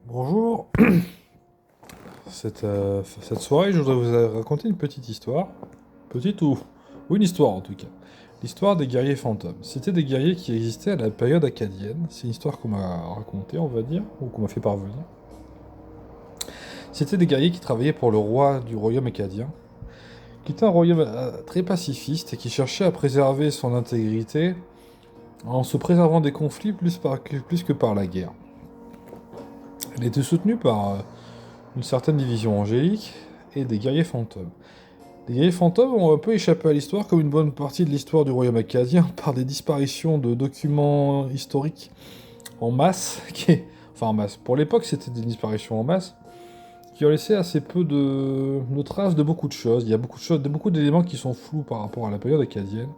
Bonjour, cette soirée, je voudrais vous raconter une petite histoire. Petite ou une histoire en tout cas. L'histoire des guerriers fantômes. C'était des guerriers qui existaient à la période acadienne. C'est une histoire qu'on m'a racontée, on va dire, ou qu'on m'a fait parvenir. C'était des guerriers qui travaillaient pour le roi du royaume acadien, qui était un royaume très pacifiste et qui cherchait à préserver son intégrité en se préservant des conflits plus que par la guerre. Elle était soutenue par une certaine division angélique et des guerriers fantômes. Les guerriers fantômes ont un peu échappé à l'histoire, comme une bonne partie de l'histoire du royaume acadien, par des disparitions de documents historiques en masse, enfin en masse. Pour l'époque, c'était des disparitions en masse, qui ont laissé assez peu de traces de beaucoup de choses. Il y a beaucoup d'éléments qui sont flous par rapport à la période acadienne,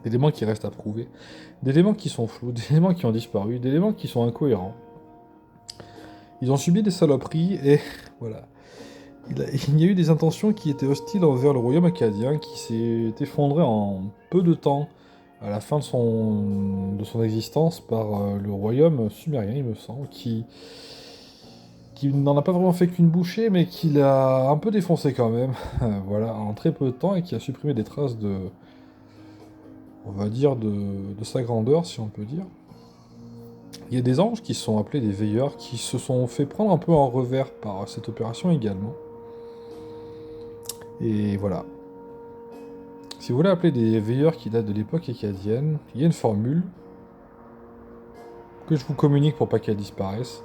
d'éléments qui restent à prouver, d'éléments qui sont flous, d'éléments qui ont disparu, d'éléments qui sont incohérents. Ils ont subi des saloperies et voilà. Il y a eu des intentions qui étaient hostiles envers le royaume acadien, qui s'est effondré en peu de temps, à la fin de son existence, par le royaume sumérien, il me semble, qui n'en a pas vraiment fait qu'une bouchée, mais qui l'a un peu défoncé quand même, voilà, en très peu de temps, et qui a supprimé des traces on va dire, de sa grandeur, si on peut dire. Il y a des anges qui sont appelés des veilleurs, qui se sont fait prendre un peu en revers par cette opération également. Et voilà. Si vous voulez appeler des veilleurs qui datent de l'époque acadienne, il y a une formule que je vous communique pour pas qu'elle disparaisse,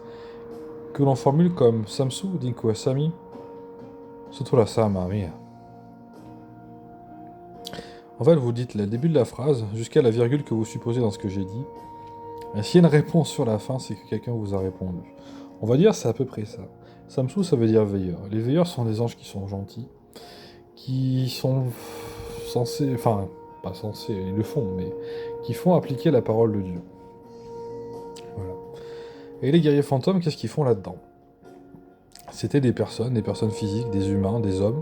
que l'on formule comme Samsu Dinko Asami, Sotola Sama Mia. En fait, vous dites le début de la phrase jusqu'à la virgule que vous supposez dans ce que j'ai dit. Et s'il y a une réponse sur la fin, c'est que quelqu'un vous a répondu. On va dire c'est à peu près ça. Samsu, ça veut dire veilleur. Les veilleurs sont des anges qui sont gentils, qui sont censés, enfin, pas censés, ils le font, mais qui font appliquer la parole de Dieu. Voilà. Et les guerriers fantômes, qu'est-ce qu'ils font là-dedans? C'était des personnes physiques, des humains, des hommes,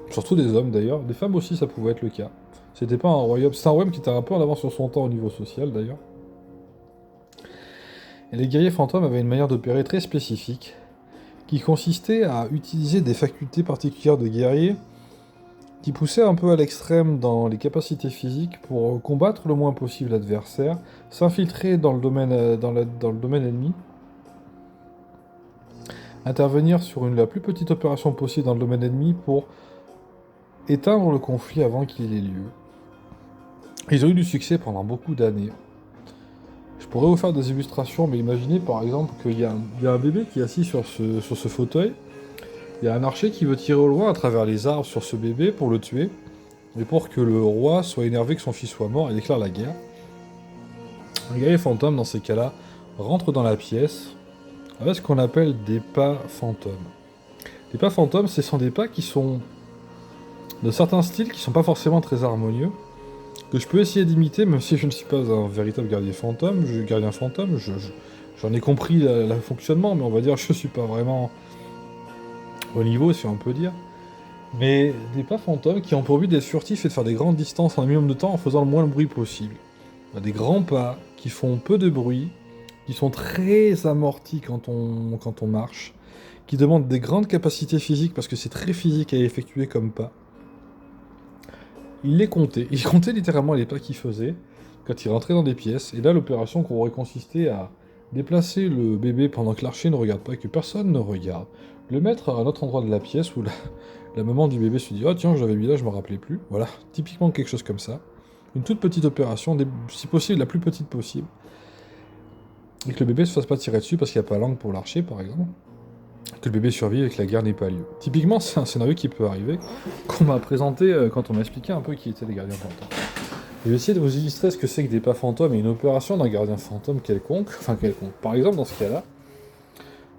surtout des hommes d'ailleurs, des femmes aussi ça pouvait être le cas. C'était pas un royaume, c'est un royaume qui était un peu en avance sur son temps au niveau social d'ailleurs. Et les guerriers fantômes avaient une manière d'opérer très spécifique, qui consistait à utiliser des facultés particulières de guerriers, qui poussaient un peu à l'extrême dans les capacités physiques pour combattre le moins possible l'adversaire, s'infiltrer dans le domaine, dans le domaine ennemi, intervenir sur la plus petite opération possible dans le domaine ennemi pour éteindre le conflit avant qu'il ait lieu. Ils ont eu du succès pendant beaucoup d'années. Je pourrais vous faire des illustrations, mais imaginez par exemple qu'il y a un bébé qui est assis sur ce fauteuil. Il y a un archer qui veut tirer au loin à travers les arbres sur ce bébé pour le tuer, et pour que le roi soit énervé que son fils soit mort et déclare la guerre. Un guerrier fantôme, dans ces cas-là, rentre dans la pièce avec ce qu'on appelle des pas fantômes. Les pas fantômes, ce sont des pas qui sont de certains styles qui sont pas forcément très harmonieux, que je peux essayer d'imiter, même si je ne suis pas un véritable gardien fantôme, j'en ai compris le fonctionnement, mais on va dire je suis pas vraiment au niveau, si on peut dire. Mais des pas fantômes qui ont pour but d'être furtifs et de faire des grandes distances en un minimum de temps en faisant le moins de bruit possible. Des grands pas qui font peu de bruit, qui sont très amortis quand on marche, qui demandent des grandes capacités physiques parce que c'est très physique à effectuer comme pas. Il comptait littéralement les pas qu'il faisait quand il rentrait dans des pièces, et là l'opération aurait consisté à déplacer le bébé pendant que l'archer ne regarde pas et que personne ne regarde, le mettre à un autre endroit de la pièce où la maman du bébé se dit «Ah tiens, j'avais mis là, je me rappelais plus». Voilà, typiquement quelque chose comme ça. Une toute petite opération, si possible la plus petite possible, et que le bébé se fasse pas tirer dessus parce qu'il n'y a pas langue pour l'archer par exemple. Que le bébé survive et que la guerre n'ait pas lieu. Typiquement, c'est un scénario qui peut arriver, qu'on m'a présenté quand on m'a expliqué un peu qui étaient les gardiens fantômes. Je vais essayer de vous illustrer ce que c'est que des pas fantômes et une opération d'un gardien fantôme quelconque. Enfin, quelconque. Par exemple, dans ce cas-là,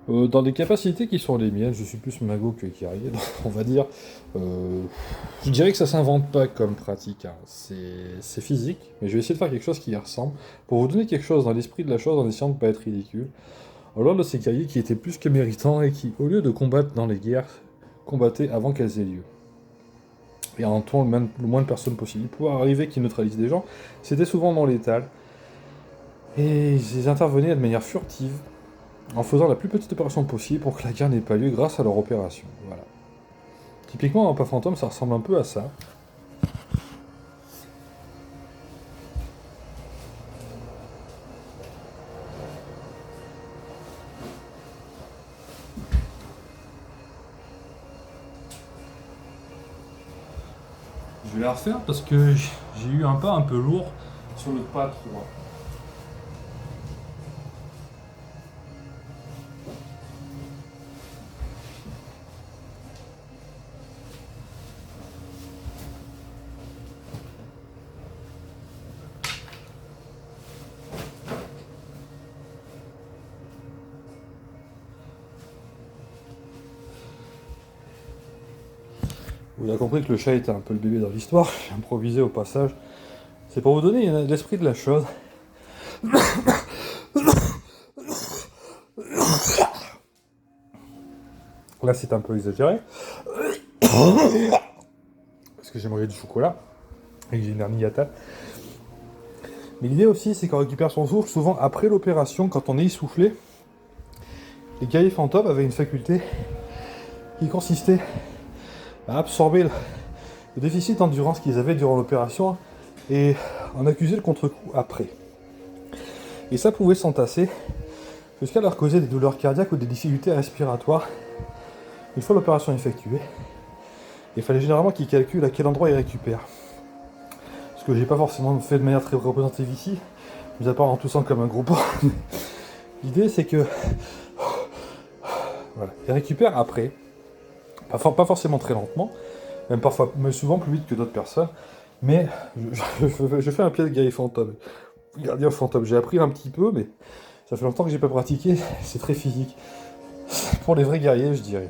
dans des capacités qui sont les miennes, je suis plus mago que guerrier, donc on va dire. Je dirais que ça s'invente pas comme pratique, hein. C'est physique, mais je vais essayer de faire quelque chose qui y ressemble, pour vous donner quelque chose dans l'esprit de la chose en essayant de ne pas être ridicule. Alors de ces guerriers qui étaient plus que méritants et qui, au lieu de combattre dans les guerres, combattaient avant qu'elles aient lieu. Et en tuant le moins de personnes possible. Pour arriver qu'ils neutralisent des gens, c'était souvent non létal. Et ils intervenaient de manière furtive, en faisant la plus petite opération possible pour que la guerre n'ait pas lieu grâce à leur opération. Voilà. Typiquement, un pas fantôme, ça ressemble un peu à ça. Je vais la refaire parce que j'ai eu un pas un peu lourd sur le pas 3. Vous avez compris que le chat était un peu le bébé dans l'histoire, j'ai improvisé au passage. C'est pour vous donner l'esprit de la chose. Là, c'est un peu exagéré. Parce que j'ai mangé du chocolat et que j'ai une hernie hiatale. Mais l'idée aussi, c'est qu'on récupère son souffle souvent après l'opération, quand on est essoufflé. Les guerriers fantômes avaient une faculté qui consistait à absorber le déficit d'endurance qu'ils avaient durant l'opération et en accuser le contre-coup après. Et ça pouvait s'entasser jusqu'à leur causer des douleurs cardiaques ou des difficultés respiratoires. Une fois l'opération effectuée, il fallait généralement qu'ils calculent à quel endroit ils récupèrent. Ce que j'ai pas forcément fait de manière très représentative ici, mis à part en toussant comme un gros porc. L'idée c'est que voilà, ils récupèrent après, pas forcément très lentement, même parfois, mais souvent plus vite que d'autres personnes, mais je fais un pied de guerrier fantôme. Gardien fantôme, j'ai appris un petit peu, mais ça fait longtemps que j'ai pas pratiqué, c'est très physique. Pour les vrais guerriers, je dirais.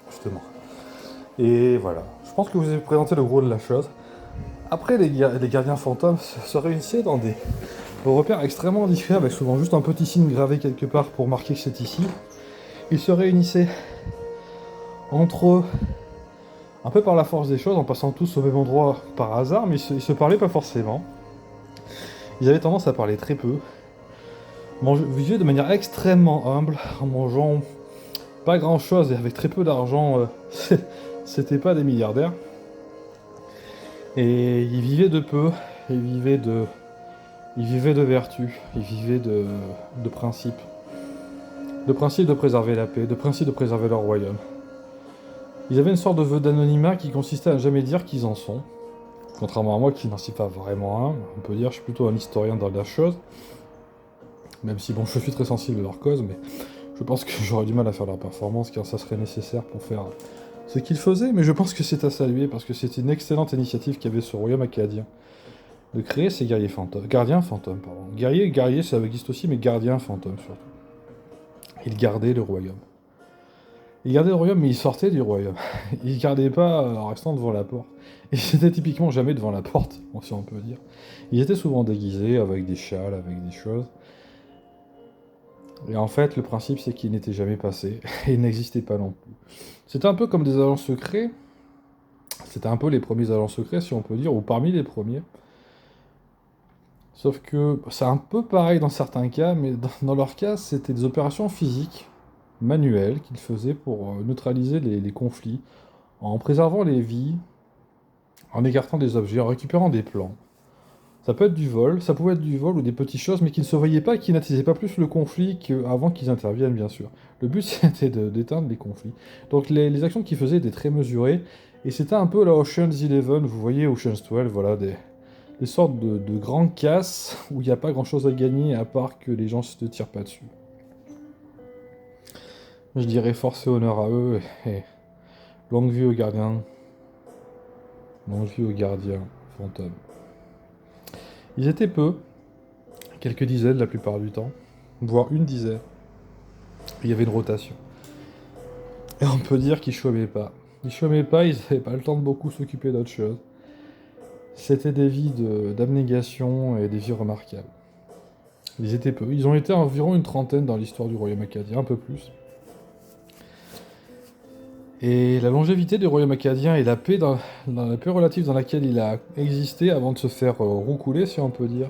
Justement. Et voilà. Je pense que vous avez présenté le gros de la chose. Après, les gardiens fantômes se réunissaient dans des repères extrêmement discrets, avec souvent juste un petit signe gravé quelque part pour marquer que c'est ici. Ils se réunissaient entre eux, un peu par la force des choses, en passant tous au même endroit par hasard, mais ils se parlaient pas forcément. Ils avaient tendance à parler très peu. Vivaient de manière extrêmement humble, en mangeant pas grand chose et avec très peu d'argent. C'était pas des milliardaires. Et ils vivaient de peu, ils vivaient de vertu, ils vivaient de principes. De principe de préserver la paix, de principe de préserver leur royaume. Ils avaient une sorte de vœu d'anonymat qui consistait à jamais dire qu'ils en sont. Contrairement à moi qui n'en suis pas vraiment un, on peut dire que je suis plutôt un historien dans la chose. Même si bon, je suis très sensible à leur cause, mais je pense que j'aurais du mal à faire leur performance car ça serait nécessaire pour faire ce qu'ils faisaient, mais je pense que c'est à saluer parce que c'est une excellente initiative qu'avait ce royaume acadien. De créer ces guerriers fantômes. Gardiens fantômes, pardon. Guerrier, ça existe aussi, mais gardiens fantômes surtout. Ils gardaient le royaume. Ils gardaient le royaume, mais ils sortaient du royaume. Ils ne gardaient pas en restant devant la porte. Ils étaient typiquement jamais devant la porte, si on peut dire. Ils étaient souvent déguisés, avec des châles, avec des choses. Et en fait, le principe, c'est qu'ils n'étaient jamais passés. Et ils n'existaient pas non plus. C'était un peu comme des agents secrets. C'était un peu les premiers agents secrets, si on peut dire, ou parmi les premiers. Sauf que c'est un peu pareil dans certains cas, mais dans leur cas, c'était des opérations physiques, manuelles, qu'ils faisaient pour neutraliser les conflits, en préservant les vies, en écartant des objets, en récupérant des plans. Ça peut être du vol, ça pouvait être du vol ou des petites choses, mais qui ne se voyaient pas et qui n'attisaient pas plus le conflit qu'avant qu'ils interviennent, bien sûr. Le but, c'était d'éteindre les conflits. Donc les actions qu'ils faisaient étaient très mesurées, et c'était un peu la Ocean's 11, vous voyez, Ocean's 12, voilà, des sortes de grandes casses où il n'y a pas grand chose à gagner à part que les gens se tirent pas dessus. Je dirais force et honneur à eux et longue vie aux gardiens. Longue vie aux gardiens fantômes. Ils étaient peu, quelques dizaines la plupart du temps, voire une dizaine. Il y avait une rotation. Et on peut dire qu'ils chômaient pas. Ils chômaient pas, ils n'avaient pas le temps de beaucoup s'occuper d'autre chose. C'était des vies d'abnégation et des vies remarquables. Ils étaient peu. Ils ont été environ une trentaine dans l'histoire du royaume acadien, un peu plus. Et la longévité du royaume acadien et la paix, la paix relative dans laquelle il a existé avant de se faire roucouler, si on peut dire,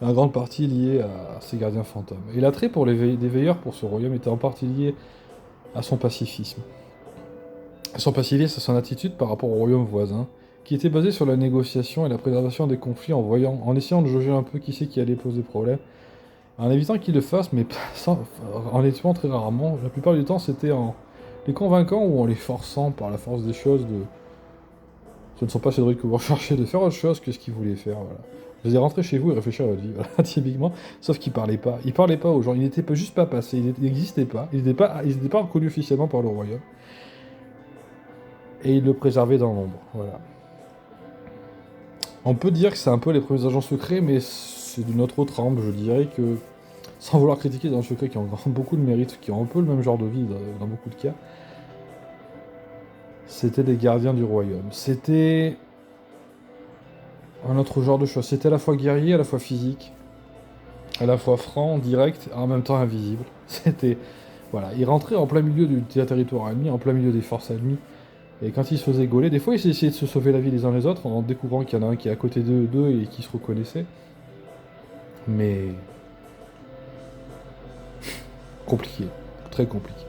en grande partie lié à ses gardiens fantômes. Et l'attrait pour des veilleurs pour ce royaume était en partie lié à son pacifisme. Son pacifisme, c'est son attitude par rapport au royaume voisin, qui était basé sur la négociation et la préservation des conflits en essayant de jauger un peu qui c'est qui allait poser problème, en évitant qu'ils le fassent, mais en les tuant très rarement. La plupart du temps, c'était en les convainquant ou en les forçant par la force des choses de... Ce ne sont pas ces druides que vous recherchez, de faire autre chose que ce qu'ils voulaient faire, voilà. Vous allez rentrer chez vous et réfléchir à votre vie, voilà, typiquement. Sauf qu'ils parlaient pas. Ils parlaient pas aux gens, ils n'étaient pas juste pas passés, ils n'existaient pas. Ils n'étaient pas reconnus officiellement par le royaume. Et ils le préservaient dans l'ombre, voilà. On peut dire que c'est un peu les premiers agents secrets, mais c'est d'une autre trempe, je dirais que... Sans vouloir critiquer les agents secrets qui ont beaucoup de mérite, qui ont un peu le même genre de vie dans beaucoup de cas, c'était des gardiens du royaume. C'était un autre genre de chose. C'était à la fois guerrier, à la fois physique, à la fois franc, direct, et en même temps invisible. C'était... Voilà, ils rentraient en plein milieu du territoire ennemi, en plein milieu des forces ennemies, et quand ils se faisaient gauler, des fois ils essayaient de se sauver la vie les uns les autres en découvrant qu'il y en a un qui est à côté d'eux et qui se reconnaissait. Mais... compliqué, très compliqué.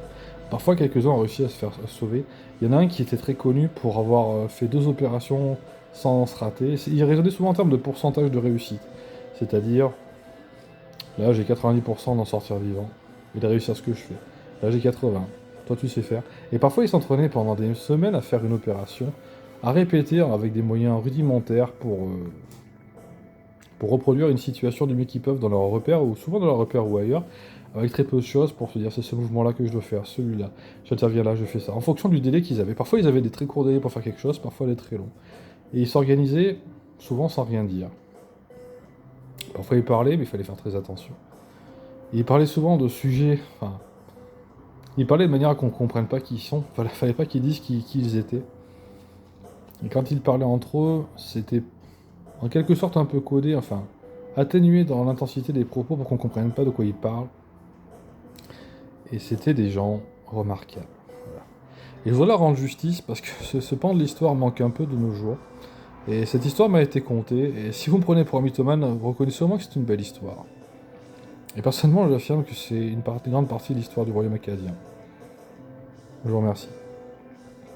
Parfois quelques-uns ont réussi à se faire sauver. Il y en a un qui était très connu pour avoir fait 2 opérations sans se rater. Il raisonnait souvent en termes de pourcentage de réussite. C'est-à-dire, là j'ai 90% d'en sortir vivant, et de réussir ce que je fais. Là j'ai 80, toi tu sais faire. Et parfois ils s'entraînaient pendant des semaines à faire une opération, à répéter avec des moyens rudimentaires pour reproduire une situation du mieux qu'ils peuvent dans leur repère, ou souvent dans leur repère ou ailleurs, avec très peu de choses pour se dire c'est ce mouvement-là que je dois faire, celui-là, j'interviens là, je fais ça, en fonction du délai qu'ils avaient. Parfois ils avaient des très courts délais pour faire quelque chose, parfois des très longs. Et ils s'organisaient souvent sans rien dire. Parfois ils parlaient, mais il fallait faire très attention. Et ils parlaient souvent de sujets, enfin, ils parlaient de manière à qu'on ne comprenne pas qui ils sont, fallait pas qu'ils disent qui ils étaient. Et quand ils parlaient entre eux, c'était en quelque sorte un peu codé, enfin, atténué dans l'intensité des propos pour qu'on comprenne pas de quoi ils parlent. Et c'était des gens remarquables. Voilà. Et je voudrais leur rendre justice parce que ce pan de l'histoire manque un peu de nos jours. Et cette histoire m'a été contée, et si vous me prenez pour un mythomane, vous reconnaissez au moins que c'est une belle histoire. Et personnellement, j'affirme que c'est une grande partie de l'histoire du royaume acadien. Je vous remercie.